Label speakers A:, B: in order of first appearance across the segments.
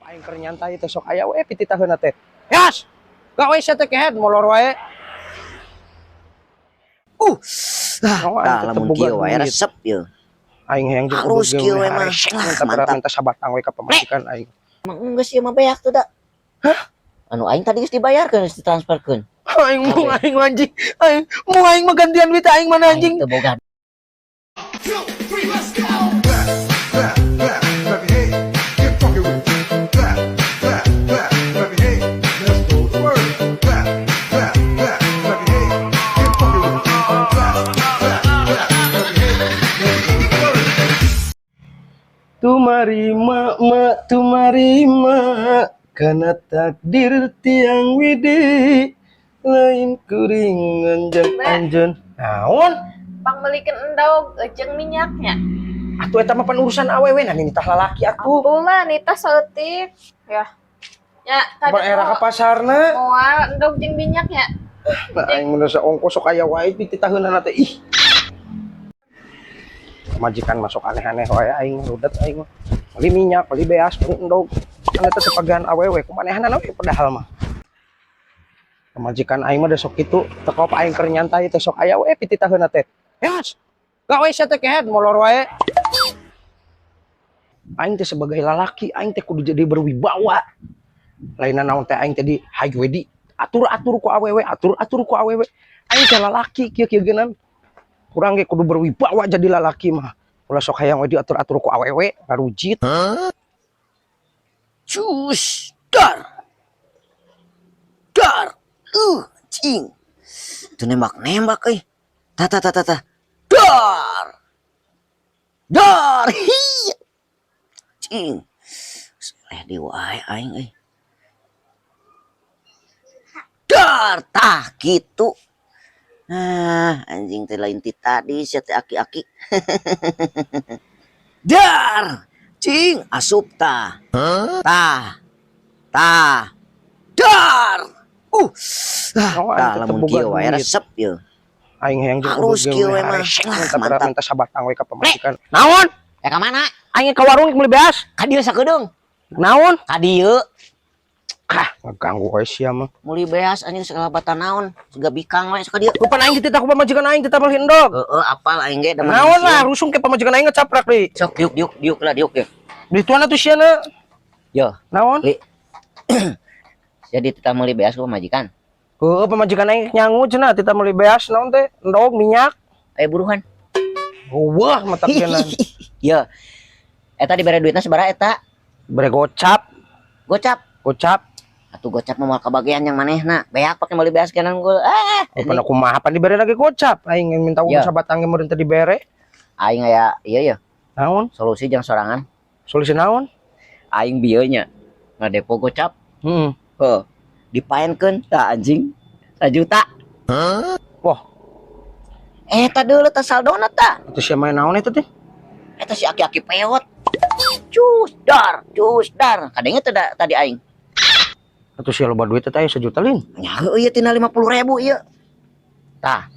A: Aing keur nyantai teh sok aya we pititaheuna teh. Yas. Gawe sia teh kehead molor wae.
B: Lamun kieu wae resep ieu.
A: Aing hayang jeung
B: halus kieu we mah.
A: Minta sabatang we ka pamajikan aing.
B: Emang geus ieu mah beak tuh da. Hah? Anu aing tadi geus dibayarkeun, geus ditransferkeun.
A: Aing mau aing anjing. Aing mau aing mah gantian duit aing mana anjing.
B: Teu boga.
A: Tumarima karena takdir tiang widi lain kuring anjen naon
C: Pang belikan endog jeung minyaknya.
A: atuh eta mah pan urusan awewe nah nitah lalaki atuh
C: Pula nita saeutik ya. Ya
A: Bang era ka pasarna
C: moal endog jeung minyaknya.
A: nah aing mun ongkos sok aya wae pititaheunana teh ih majikan masuk aneh-aneh wae aing rudet aing mah beli minyak beli beas beli endog kan eta teh pagan awewe kumanehanana we padahal mah majikan aing mah da sok kitu tekop aing keur nyantai teh sok aya we pititaheunana teh yas gawe sia teh kehead molor wae aing teh sebagai lalaki aing teh kudu jadi berwibawa lainna naon teh aing teh di haywedi atur-atur ku awewe atur-atur ku awewe aing teh lalaki kieu-kieu geunan kurang ge kudu berwibawa jadi lalaki mah ulah sok hayang we diatur-atur ku awewe ngarujit
B: Cus dar cing itu nembak euy tata dar hi cing di wae aing euy dar tah kitu anjing teh lain ti tadi sia teh aki-aki dar cing asup tah tah dar lamun kieu wae resep ieu
A: aing hayang jeung
B: halus kieu we mah
A: minta sabatang we ka pamajikan naon
B: ka mana
A: aing ka warung meuli beas
B: ka dieu sakedeung
A: naon
B: ka dieu
A: ngaganggu we sia mah
B: meuli beas anjing segala batan naon siga bikang we ka dieu
A: rupan aing dititah ku pamajikan aing titah meuli endog
B: apal aing ge
A: naon lah rusung ke pamajikan aing ngecaprak deui
B: sok diuk lah diuk ya
A: dituana tuh siana
B: yo
A: naon
B: jadi titah meuli beas ku pamajikan
A: pamajikan aing nyangu cenah titah meuli beas naon teh endog minyak
B: buruhan
A: wah mata pieunan
B: yo eta dibere duitna sabaraha eta
A: bere gocap
B: atuh gocap mah moal kabagean yang manehna beak pake meuli beas kenan gua
A: pana kumaha pan dibere lagi gocap aing minta uang sabatang ge meureun teh dibere
B: aing aya ieu ya
A: naon
B: solusi jeung sorangan
A: solusi naon
B: aing bieu nya ngadepo gocap dipaenkeun tah anjing 1 juta
A: wah
B: eta deuleu tah saldona tah
A: itu sia main naon eta teh
B: eta si aki-aki peot cus dar kadenge tadi aing
A: atuh sia loba duit teh 1 juta lin
B: nya ieu tina 50.000 ieu tah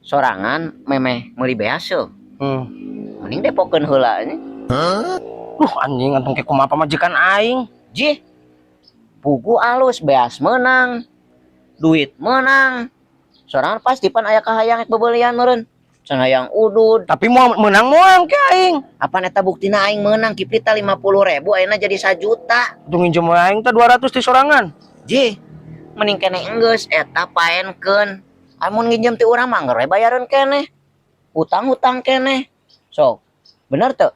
B: sorangan memeh meuli beas yo mending depokeun heula nya
A: anjing antung ke kumaha pamajikan aing
B: jih pugu alus beas menang duit menang sorangan pasti pan aya kahayang bebeulian meureun can hayang udud
A: tapi mau menang moang ke aing
B: apa eta buktina aing menang kiprita 50.000 ayeuna jadi 1 juta
A: tuh nginjem aing teh 200 di sorangan
B: jih mending kene enggeus eta paenkeun amun nginjem ti urang mah ngeureun bayareun keneh utang-utang keneh sok bener teu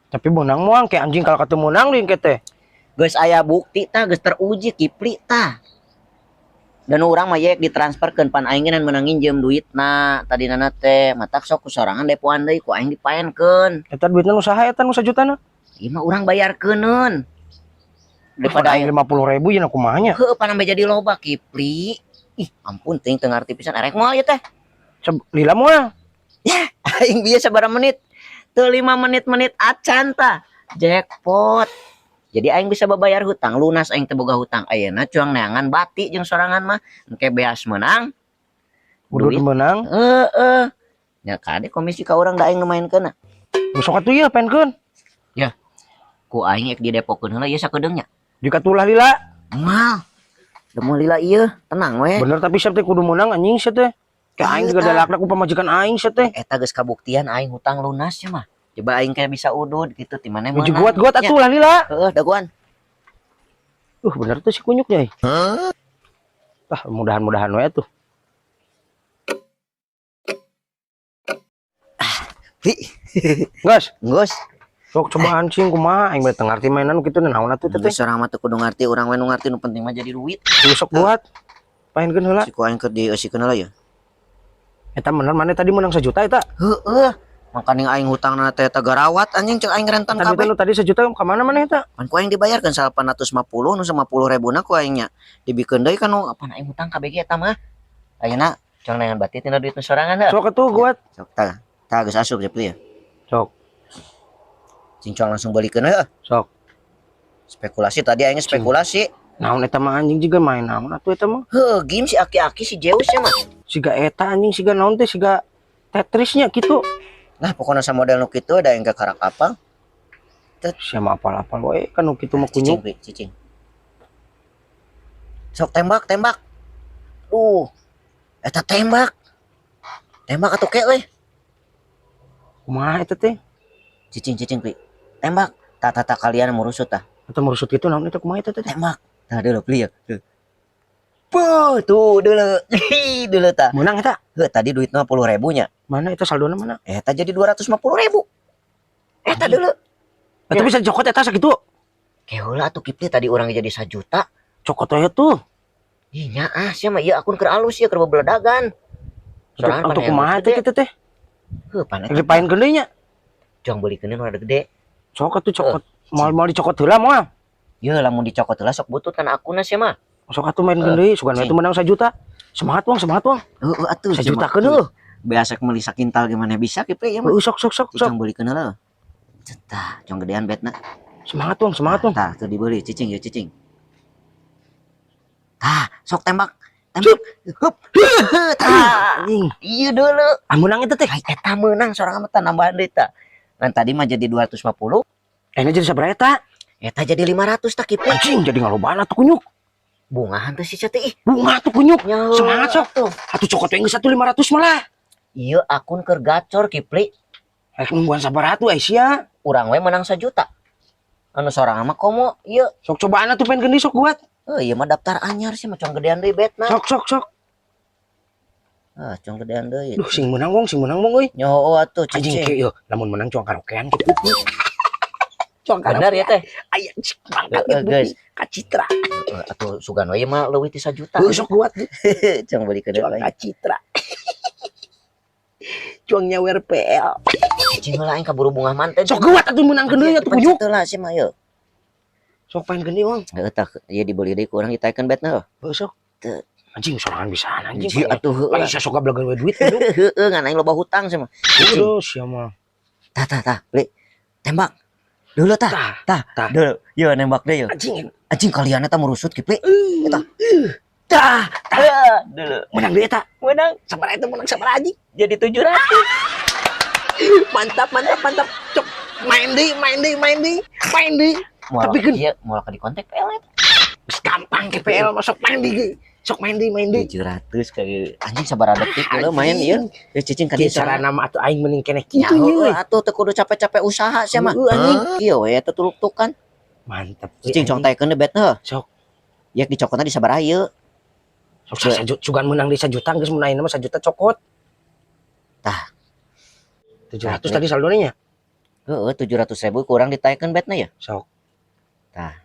A: tapi menang moang ke anjing kalau ketemu menang deui ke teh
B: geus aya bukti tah geus teruji kipli tah dan urang mah yek ditransferkeun pan aing ngan menang nginjem duitna tadina teh matak sok ku sorangan depoan deui ku aing dipaenkeun
A: eta duitna nu saha eta nu 1 jutana
B: ieu mah urang bayarkeuneun
A: daripada aing 50.000 yeuna kumaha nya
B: heuh pan jadi loba kipli ih ampun teuing teu ngarti pisan arek moal ieu teh
A: lila moal
B: ya aing bieu sabaraha menit teu 5 menit acan tah jackpot jadi aing bisa babayar hutang lunas aing teh boga hutang ayeuna cuang neangan bati jeung sorangan mah engke beas menang
A: udud menang
B: nya kade komisi ka urang da aing ngemainkeun
A: sok atuh ieu penkeun
B: ya ku aing ek didepokeun heula ieu sakedeung nya
A: Jika tulah lila.
B: Mal. Da moal lila ieu, tenang we.
A: Bener tapi siapa teh kudu menang anjing sia teh. Kayak aing juga dalakna ku pamajikan aing sia teh.
B: Eta geus kabuktian aing hutang lunas ya mah. Coba aing kayak bisa udud gitu ti mana
A: Uji guat-guat atuh lah lila.
B: Heeh, daguan.
A: Bener tuh si kunyuk nya. Tah, mudahan-mudahan we tuh. Gas,
B: Geus.
A: sok coba anjing kumaha aing bade teu ngarti mainan kitu naon atuh teh.
B: Geus urang mah teu kudu ngarti, urang we nu ngarti nu penting mah jadi duit.
A: Sok buat. Paenkeun heula.
B: Si ku aing keur dieusikeun heula ya.
A: Eta bener mana tadi menang 1 juta eta.
B: Heeh. Makanya aing hutangna teh eta garawat anjing cek aing rentan
A: Tadi
B: kabeh.
A: tadi 1 juta ka mana mana eta?
B: Kan ku aing dibayarkeun 850 nu 50.000 na ku aingnya. Dibikeun deui kan nu apa aing hutang ka BG eta mah. Ayeuna cong nangan batit tina duit nu sorangan heuh.
A: Sok atuh guat.
B: Sok tah. Tah geus asup cepet ya.
A: Sok,
B: Cincong langsung balikeun heuh.
A: sok.
B: Spekulasi tadi aing spekulasi.
A: Naon eta mah anjing juga main naon atuh eta mah.
B: Heuh, game si aki-aki si Zeus ya mah.
A: Siga eta anjing siga naon teh siga Tetrisnya gitu.
B: Nah, pokoknya sama model nu kitu ada yang ke karak kapal.
A: Siapa apal-apal we kan nu kitu mah
B: Cicing,
A: kunyuk.
B: Pi, cicing. Sok tembak. Eta tembak. Tembak atuh ke we.
A: Kumaha eta teh?
B: Cicing, Pi. Tembak. Tata kalian merusut tah.
A: Eta merusut kitu naon eta kumaha eta teh?
B: Tembak. Tah deuleu beli ya. Puh, tuh deuleu. Deuleu tah.
A: Menang eta.
B: Heuh, tadi duit 50.000 nya.
A: Mana eta saldona mana?
B: Eta jadi 250.000. Eta deuleu.
A: Eta bisa cokot eta sakitu.
B: Keula atuh Kipli tadi orang jadi 1 juta.
A: Cokot we tuh.
B: Ih nya sia mah ieu akun keur alus ya keur bebeledagan. Sorangan
A: Untuk kumaha teh kitu teh?
B: Heuh, pan eta
A: Dipaenkeun deui nya.
B: jong beulikeun nu rada gede.
A: Sok atuh cokot. Moal dicokot heula moal.
B: Ieu lamun dicokot heula sok butut kana akunna sia mah.
A: Sok atuh main deui sugan we tuh menang 1 juta. Semangat wong.
B: Heeh atuh
A: 1 juta keun.
B: Biasa meuli sakintal gimana bisa Kipli ya mah.
A: Sok.
B: Cicing beulikeun heula. Cetah, jong gedean betna.
A: Semangat wong.
B: Tah, tuh dibeli cicing ya cicing. Tah, sok tembak. Hup. Tah,
A: Anjing.
B: ieu deuleu.
A: Menang eta teh.
B: Ai eta meunang sorangan mah tah nambahan deui tah. Kan tadi mah jadi 250,
A: Ini jadi sabaraha eta?
B: eta jadi 500 tah Kipli.
A: Anjing jadi ngalobaan atuh kunyuk.
B: Bungahan teh si Cati ih.
A: Bunga tuh kunyuk.
B: Nya,
A: Semangat sok.
B: tuh.
A: Atuh cokot we geus 1.500 malah.
B: Ieu akun keur gacor Kipli.
A: Nungguan sabaraha tuh Aisyah.
B: Urang we menang 1 juta. Anu sorangan mah komo ieu.
A: Sok cobaan atuh pengen geus sok buat.
B: Ieu mah daftar anyar sih mah cong gedean deui betna.
A: Sok.
B: Cong gedean deui.
A: Duh sing menang wong euy.
B: Nyo atuh
A: Anjing
B: cicing.
A: kieu yeuh, lamun menang cuang karaokean gitu. Cuang
B: Bener ya teh.
A: Aya mangkat
B: Guys.
A: ka Citra.
B: Atuh sugan we mah leuwih ti 1 juta.
A: Sok buat
B: Cong beli ke
A: cuang ka Citra. Cuang nyawer PL.
B: Cing heula aing kaburu bunga manten.
A: Sok buat atuh menangkeun deui atuh kunyuk.
B: Lah sih mah yeuh.
A: Sok pengen geuning wong.
B: Heuh tah ieu dibeli deui ku urang ditaekeun betna.
A: Heuh sok.
B: Teu.
A: Anjing sorangan bisa anjing.
B: Anjing atuh heuh.
A: Aisyah sok gablagan we duit kunyuk.
B: Heuh ngan aing loba hutang sih mah.
A: Aduh sia mah.
B: Tah, beli. Tembak. Dulu tah. Dulu. Yo nembak deh yo. Anjing kalian eta merusut Kipli. Eta. Tah. Dulu.
A: Menang deui eta.
B: Menang.
A: Sabaraha eta menang sabaraha anjing.
B: Jadi 700.
A: Mantap. Cok main deui. Tapi kan
B: iya mau ka di kontak PL eta.
A: geus gampang ke PL masuk main deui. Sok main deui.
B: 700 kali anjing sabaraha detik heula main ieu. Ya cicing ka
A: Kieu
B: dieu
A: cara nama atuh aing mending keneh
B: Ya,
A: kitu nya.
B: atuh teu kudu capek-capek usaha sia mah.
A: Anjing.
B: Kieu we eta tuluk-tukan.
A: Mantap.
B: Cicing contekeun deh betna.
A: Sok.
B: Yak dicokotna di sabaraha ieu?
A: Sok sugan menang di 1 juta geus meunang mah 1 juta cokot.
B: Tah.
A: 700 tadi saldonya.
B: Heeh, 700.000 kurang ditaekeun betna ya.
A: Sok.
B: Tah.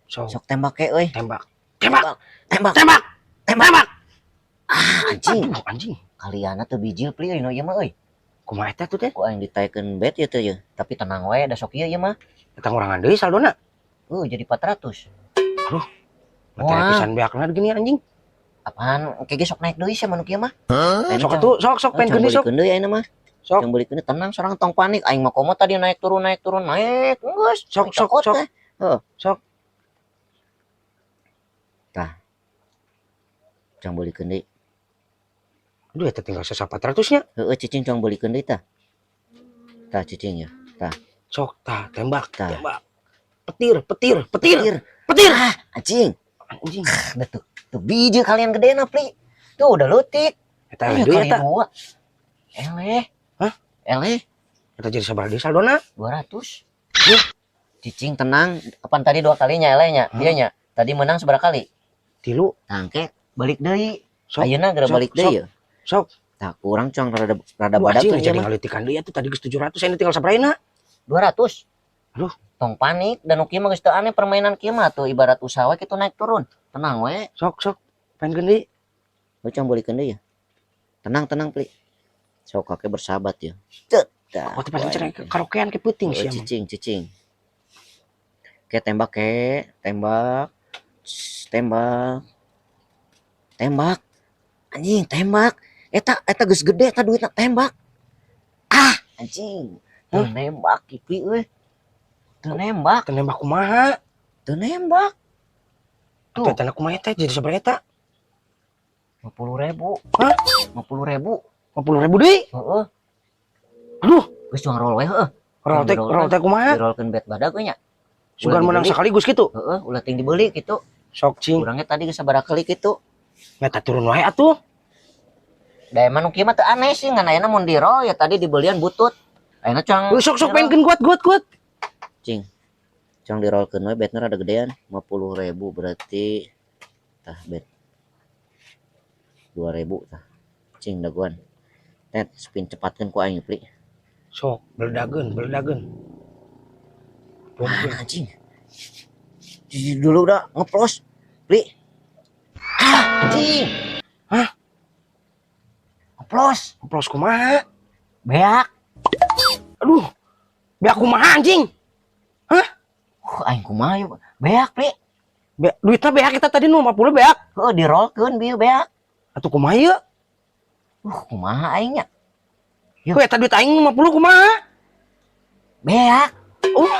A: Sok
B: Sok tembak ke euy.
A: tembak.
B: Anjing.
A: Aduh, anjing.
B: Kaliana teu bijil pli euy no ieu mah euy.
A: Kumaha eta tuh teh?
B: Ku aing ditaekeun bet ieu teh ye. Tapi tenang we da sok ieu mah.
A: Eta ngurangan deui saldona.
B: Jadi 400.
A: Materi pisan beakna gini anjing.
B: Apaan? Kege sok naik deui sia manuk ieu mah.
A: Sok atuh, sok pengen geuning sok.
B: Beulikeun deui ayeuna mah.
A: Sok.
B: Yang beulikeun tenang sorang tong panik. Aing mah komo tadi naik turun. Geus.
A: Sok. Sok.
B: Tah. Cang beulikeun deui.
A: Aduh eta tinggal 400 nya.
B: Heeh cicing cang beulikeun deui tah. Tah cicing ya. Tah.
A: Sok tah tembak.
B: Tah.
A: Petir.
B: Ah, anjing.
A: Anjing.
B: Udah tuh biji kalian gede na, Pli. Tuh udah leutik.
A: Eta
B: Ayo
A: duit
B: kali
A: eta.
B: dua.
A: Hah?
B: Eta
A: Eta jadi sabaraha deui saldona?
B: 200. Cicing tenang. Kapan tadi 2 kalinya elehnya? Iya nya. Tadi menang seberapa kali?
A: 3.
B: Tangke balik deui.
A: Sok.
B: Ayeuna geura balik deui ya.
A: Sok.
B: Tah kurang cong rada
A: Aduh,
B: badak
A: anjing
B: tuh
A: jadi
B: mah.
A: ngalitikan deui atuh tadi geus 700 ini tinggal sabaraha?
B: 200.
A: Aduh.
B: Tong panik dan kieu mah geus teu aneh permainan kieu mah tuh ibarat usaha we kitu naik turun. Tenang we.
A: Sok. Pengen deui.
B: Lu cong bolikeun deui ya. Tenang Pli. Sok kakek bersahabat ya. Cet.
A: Oh, teh paling cenah karaokean ke peuting sia mah.
B: Cicing. Oke, tembak. Tembak. Anjing, tembak. Eta geus gede eta duitna tembak. Ah, anjing. Teu nembak kipi euy. Teu nembak.
A: Tembak kumaha?
B: Tuh.
A: Tuh, tanda kumaha teh jadi sabaraha eta?
B: 50.000.
A: Hah?
B: 50.000.
A: 50.000 deui?
B: Heeh.
A: Aduh,
B: Geus cuang roll we heueuh.
A: roll teh kumaha?
B: Dirolkeun bet badag we nya.
A: Sugan menang sekaligus gitu.
B: Heeh, ulah ting dibeli gitu.
A: Sok cing.
B: Kurangnya tadi geus sabaraha kali gitu.
A: Nyata turun wae atuh.
B: Da emang nu kieu mah teu aneh sih ngan ayeuna mun dirol ya tadi dibelian butut. Ayeuna cang.
A: Sok pengen kuat.
B: Cing. Cang dirolkeun we betna rada gedean 50.000 berarti tah bet 2.000 tah. Cing daguan. Tet spin cepatkeun ku aing Pli.
A: Sok beledageun.
B: Anjing. Dulu udah ngeplos. Pli. Anjing.
A: Hah? Ngeplos kumaha?
B: Beak.
A: Aduh. Beak kumaha anjing?
B: Aing kumaha yeuh. Beak, Pli.
A: Duitna beak kita tadi nu 50 beak.
B: Heuh dirolkeun bieu beak.
A: Atuh kumaha ieu?
B: Kumaha aing nya?
A: Ku eta duit aing 50 kumaha?
B: Beak.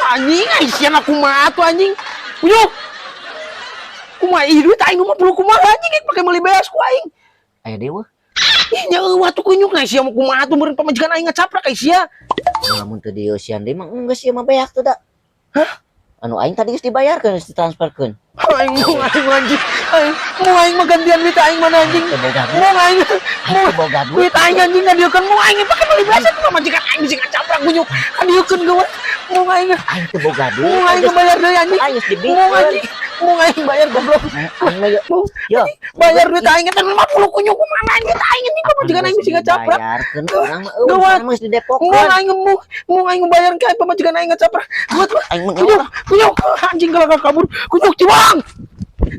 A: Anjing, sia na kumaha tuh anjing. Uyuh. Kumaha ieu duit aing 50 kumaha anjing pake meuli beas ku aing.
B: Aya deui.
A: Ih nya eueuh atuh kunyuk na sia mah kumaha tuh meureun pamajikan aing ngacaprak ai sia.
B: Lamun teu dieu sian deui mah geus ieu mah beak tuh da.
A: Hah?
B: Anu aing tadi geus dibayarkeun geus ditransferkeun.
A: Aing anjing. Aing mah gantian duit aing mana anjing.
B: Boga duit.
A: Duit aing anjing ngadiekeun mau aing pake meuli beas atuh pamajikan aing bisa ngacaprak kunyuk. Kadiekeun geueuh. Mau aing
B: Teu boga duit.
A: mau aing bayar deui anjing.
B: Aing geus
A: Mau
B: dibikeun.
A: anjing. Mau aing bayar goblok.
B: Aing mah
A: Mau
B: yo
A: bayar duit aing eta 50 kunyuk kumaha anjing duit aing anjing pamajikan aing bisa ngacaprak.
B: Bayarkeun urang mah
A: Gawat.
B: geus di Depok.
A: Mau aing bayar ka pamajikan aing ngacaprak. Buat
B: Aing mah
A: kunyuk anjing galak kabur. Kunyuk ciwang.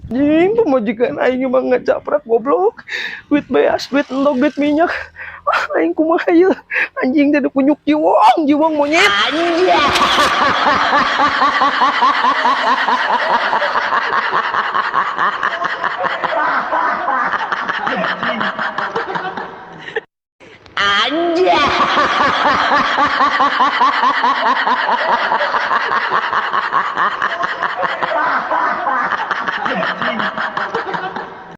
A: Anjing pamajikan aing mah ngacaprak goblok. Duit beas, duit endog, duit minyak. Aing kumaha ieu? Anjing teh kunyuk jiwang monyet.
B: Anjay.